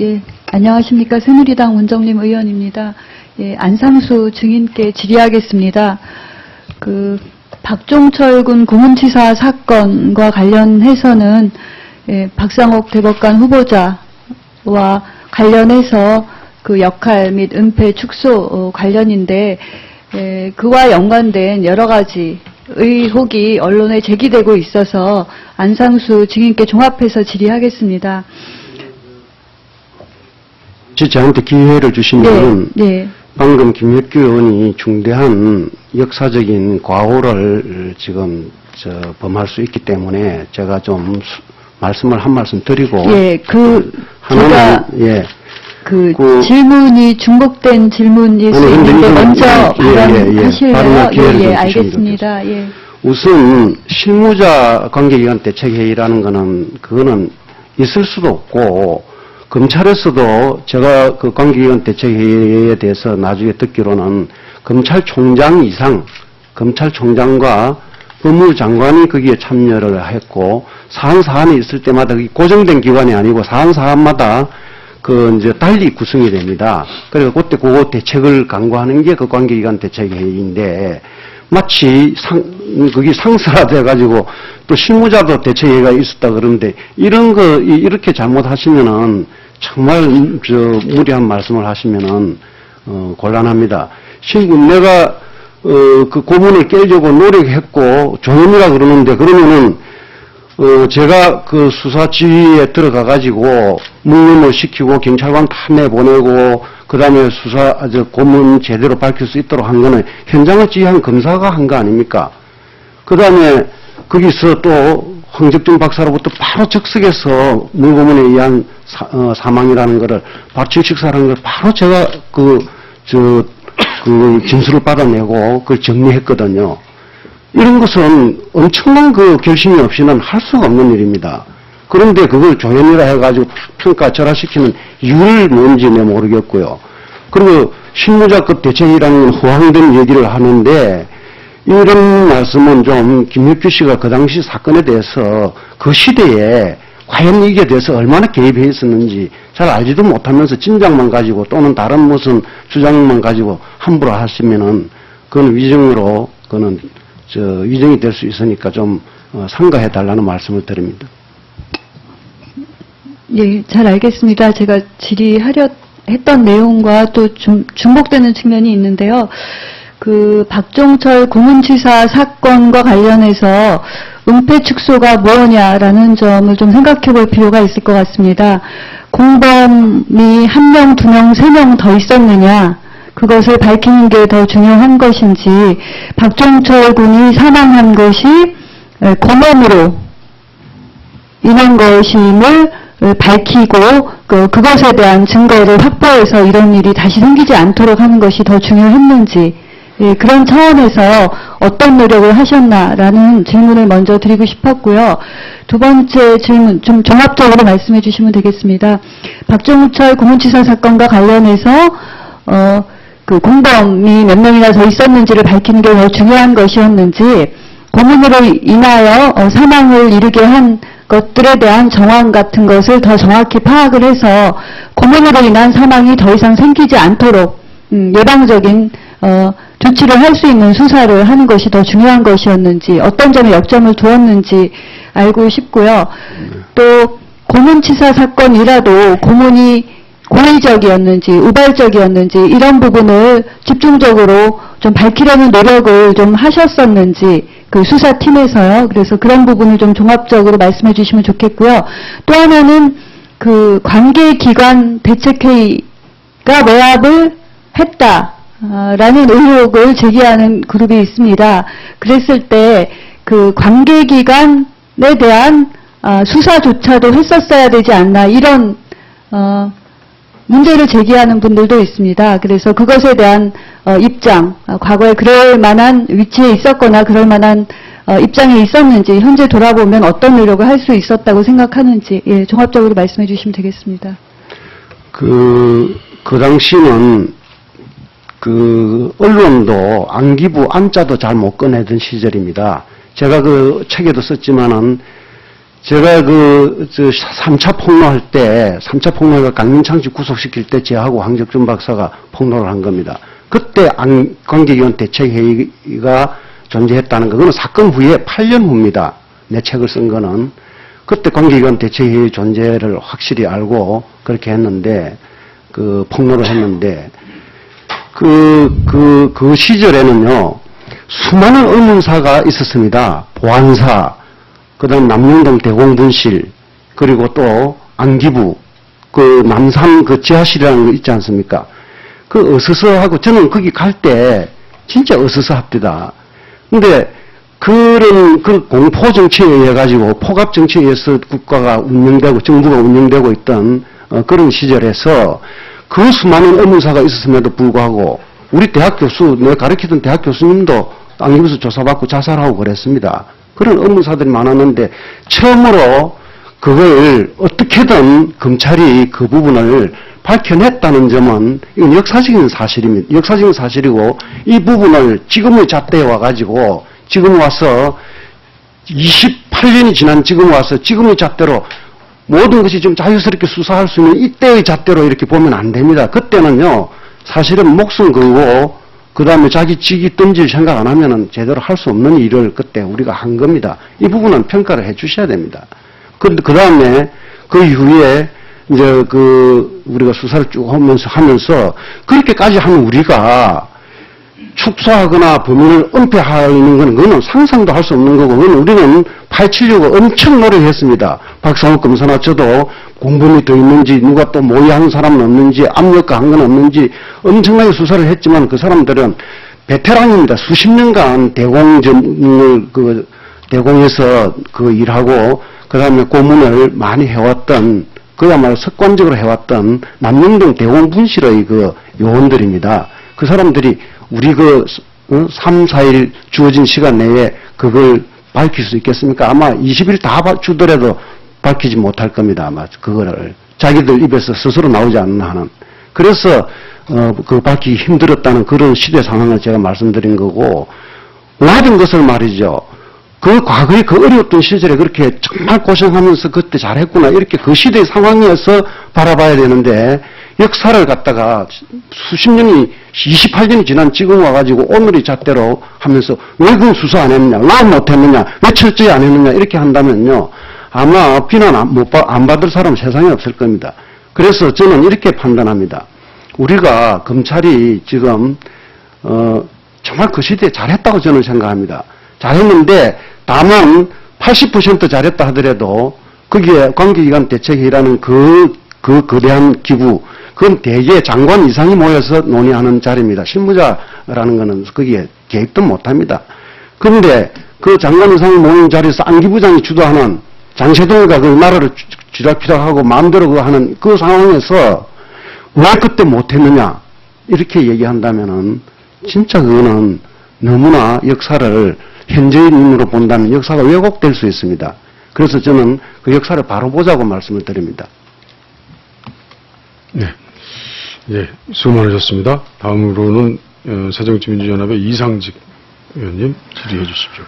예, 안녕하십니까. 새누리당 원정림 의원입니다. 예, 안상수 증인께 질의하겠습니다. 박종철 군 고문치사 사건과 관련해서는 박상옥 대법관 후보자와 관련해서 그 역할 및 은폐 축소 관련인데 그와 연관된 여러 가지 의혹이 언론에 제기되고 있어서 안상수 증인께 종합해서 질의하겠습니다. 저한테 기회를 주시면 네. 방금 김혁규 의원이 중대한 역사적인 과오를 지금 범할 수 있기 때문에 제가 좀 한 말씀 드리고 제가 질문이 중복된 질문일 수 있는데 먼저 발언하실래요? 예, 알겠습니다. 예. 우선 실무자 관계기관 대책회의라는 그거는 있을 수도 없고 검찰에서도 제가 그 관계기관 대책회의에 대해서 나중에 듣기로는 검찰총장 이상, 검찰총장과 법무장관이 거기에 참여를 했고 사안이 있을 때마다 고정된 기관이 아니고 사안마다 이제 달리 구성이 됩니다. 그래서 그때 그거 대책을 강구하는 게 그 관계기관 대책회의인데 마치 그게 상설화돼가지고 또 실무자도 대책회의가 있었다 그러는데 이렇게 잘못하시면은 정말 무리한 말씀을 하시면은 곤란합니다. 내가 그 고문을 깨려고 노력했고 조현이라 그러는데 그러면은 제가 그 수사 지휘에 들어가 가지고 묵념을 시키고 경찰관 다 내보내고 그다음에 고문 제대로 밝힐 수 있도록 한 거는 현장을 지휘한 검사가 한 거 아닙니까? 그다음에 거기서 또 황적중 박사로부터 바로 즉석에서 물고문에 의한 사망이라는 거를 증식사라는 걸 바로 제가 그 진술을 받아내고 그걸 정리했거든요. 이런 것은 엄청난 그 결심이 없이는 할 수가 없는 일입니다. 그런데 그걸 조현이라 해가지고 평가절하시키는 이유를 뭔지 모르겠고요. 그리고 실무자급 대책이라는 허황된 얘기를 하는데 이런 말씀은 좀 김혁규 씨가 그 당시 사건에 대해서 그 시대에 과연 이게 대해서 얼마나 개입해 있었는지 잘 알지도 못하면서 짐작만 가지고 또는 다른 무슨 주장만 가지고 함부로 하시면은 그건 위정이 될 수 있으니까 좀 삼가해 달라는 말씀을 드립니다. 예, 잘 알겠습니다. 제가 질의하려 했던 내용과 또 좀 중복되는 측면이 있는데요. 박종철 고문치사 사건과 관련해서 은폐 축소가 뭐냐라는 점을 좀 생각해 볼 필요가 있을 것 같습니다. 공범이 1명, 2명, 3명 더 있었느냐, 그것을 밝히는 게 더 중요한 것인지, 박종철 군이 사망한 것이 검언으로 인한 것임을 밝히고 그것에 대한 증거를 확보해서 이런 일이 다시 생기지 않도록 하는 것이 더 중요했는지, 그런 차원에서 어떤 노력을 하셨나라는 질문을 먼저 드리고 싶었고요. 두 번째 질문 좀 종합적으로 말씀해 주시면 되겠습니다. 박종철 고문치사 사건과 관련해서 그 공범이 몇 명이나 더 있었는지를 밝히는 게 더 중요한 것이었는지, 고문으로 인하여 사망을 이르게 한 것들에 대한 정황 같은 것을 더 정확히 파악을 해서 고문으로 인한 사망이 더 이상 생기지 않도록 예방적인 조치를 할 수 있는 수사를 하는 것이 더 중요한 것이었는지, 어떤 점에 역점을 두었는지 알고 싶고요. 또 고문치사 사건이라도 고문이 고의적이었는지 우발적이었는지 이런 부분을 집중적으로 좀 밝히려는 노력을 좀 하셨었는지 그 수사팀에서요. 그래서 그런 부분을 좀 종합적으로 말씀해 주시면 좋겠고요. 또 하나는 그 관계기관 대책회의가 외압을 했다라는 의혹을 제기하는 그룹이 있습니다. 그랬을 때 그 관계기관에 대한 수사조차도 했었어야 되지 않나, 이런 문제를 제기하는 분들도 있습니다. 그래서 그것에 대한 입장, 과거에 그럴 만한 위치에 있었거나 그럴 만한 입장에 있었는지, 현재 돌아보면 어떤 노력을 할 수 있었다고 생각하는지, 종합적으로 말씀해 주시면 되겠습니다. 그 당시는 언론도 안기부 안자도 잘 못 꺼내던 시절입니다. 제가 그 책에도 썼지만은 제가 3차 폭로할 때, 3차 폭로가 강민창 씨 구속시킬 때 제하고 황적준 박사가 폭로를 한 겁니다. 그때 관계기관 대책회의가 존재했다는 거, 그건 사건 후에 8년 후입니다. 내 책을 쓴 거는. 그때 관계기관 대책회의 존재를 확실히 알고 그렇게 했는데, 폭로를 했는데, 그 시절에는요, 수많은 의문사가 있었습니다. 보안사, 그 다음 남영동 대공분실, 그리고 또 안기부, 남산 지하실이라는 거 있지 않습니까? 어스스하고 저는 거기 갈 때 진짜 어스스합니다. 근데 그런 공포 정치에 의해 가지고 포갑 정치에 의해서 국가가 운영되고 정부가 운영되고 있던 그런 시절에서 그 수많은 의문사가 있었음에도 불구하고 우리 대학 교수, 내가 가르치던 대학 교수님도 안기부에서 조사받고 자살하고 그랬습니다. 그런 의문사들이 많았는데 처음으로 그걸 어떻게든 검찰이 그 부분을 밝혀냈다는 점은 이건 역사적인 사실입니다. 역사적인 사실이고 이 부분을 지금의 잣대에 와가지고 지금 와서 28년이 지난 지금 와서 지금의 잣대로 모든 것이 좀 자유스럽게 수사할 수 있는 이때의 잣대로 이렇게 보면 안 됩니다. 그때는요 사실은 목숨 걸고 그 다음에 자기 직위 던질 생각 안 하면은 제대로 할 수 없는 일을 그때 우리가 한 겁니다. 이 부분은 평가를 해 주셔야 됩니다. 그 다음에 그 이후에 이제 우리가 수사를 쭉 하면서 그렇게까지 하는 우리가 축소하거나 범인을 은폐하는 건 그거는 상상도 할 수 없는 거고 그건 우리는 파헤치려고 엄청 노력했습니다. 박상욱 검사나 저도 공범이 더 있는지 누가 또 모의하는 사람은 없는지 압력가한 건 없는지 엄청나게 수사를 했지만 그 사람들은 베테랑입니다. 수십 년간 대공에서 일하고 그 다음에 고문을 많이 해왔던 그야말로 습관적으로 해왔던 남영동 대공분실의 요원들입니다. 그 사람들이 우리 3, 4일 주어진 시간 내에 그걸 밝힐 수 있겠습니까? 아마 20일 다 주더라도 밝히지 못할 겁니다. 아마 그거를. 자기들 입에서 스스로 나오지 않는 한은. 그래서, 밝히기 힘들었다는 그런 시대 상황을 제가 말씀드린 거고, 모든 것을 말이죠. 과거에 어려웠던 시절에 그렇게 정말 고생하면서 그때 잘했구나. 이렇게 그 시대의 상황에서 바라봐야 되는데, 역사를 갖다가 수십 년이, 28년이 지난 지금 와가지고 오늘의 잣대로 하면서 왜 그건 수사 안 했느냐, 왜 못했느냐, 왜 철저히 안 했느냐, 이렇게 한다면요. 아마 비난 안 받을 사람 세상에 없을 겁니다. 그래서 저는 이렇게 판단합니다. 우리가 검찰이 지금, 정말 그 시대에 잘했다고 저는 생각합니다. 잘했는데, 다만 80% 잘했다 하더라도 거기에 관계기관 대책회의라는 그 거대한 기구, 그건 대개 장관 이상이 모여서 논의하는 자리입니다. 실무자라는 거는 거기에 개입도 못합니다. 그런데 그 장관 이상이 모이는 자리에서 안기부장이 주도하는 장세동이가 그 나라를 쥐락펴락하고 마음대로 하는 그 상황에서 왜 그때 못했느냐 이렇게 얘기한다면은 진짜 그거는 너무나 역사를 현재의 눈으로 본다면 역사가 왜곡될 수 있습니다. 그래서 저는 그 역사를 바로 보자고 말씀을 드립니다. 네. 예, 수고 많으셨습니다. 다음으로는 새정치민주연합의 이상직 의원님 질의해 주십시오.